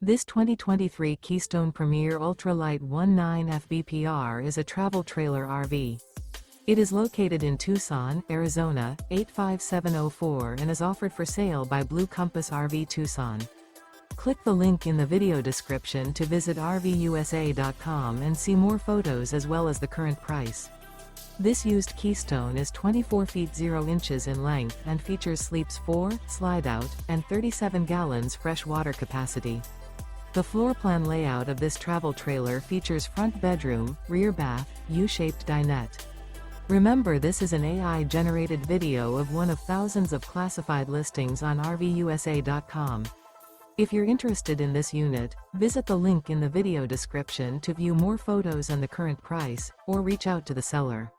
This 2023 Keystone Premier Ultra Lite 19 FBPR is a travel trailer RV. It is located in Tucson, Arizona, 85704 and is offered for sale by Blue Compass RV Tucson. Click the link in the video description to visit RVUSA.com and see more photos as well as the current price. This used Keystone is 24 feet 0 inches in length and features sleeps 4, slide-out, and 37 gallons fresh water capacity. The floor plan layout of this travel trailer features front bedroom, rear bath, U-shaped dinette. Remember, this is an AI-generated video of one of thousands of classified listings on RVUSA.com. If you're interested in this unit, visit the link in the video description to view more photos and the current price, or reach out to the seller.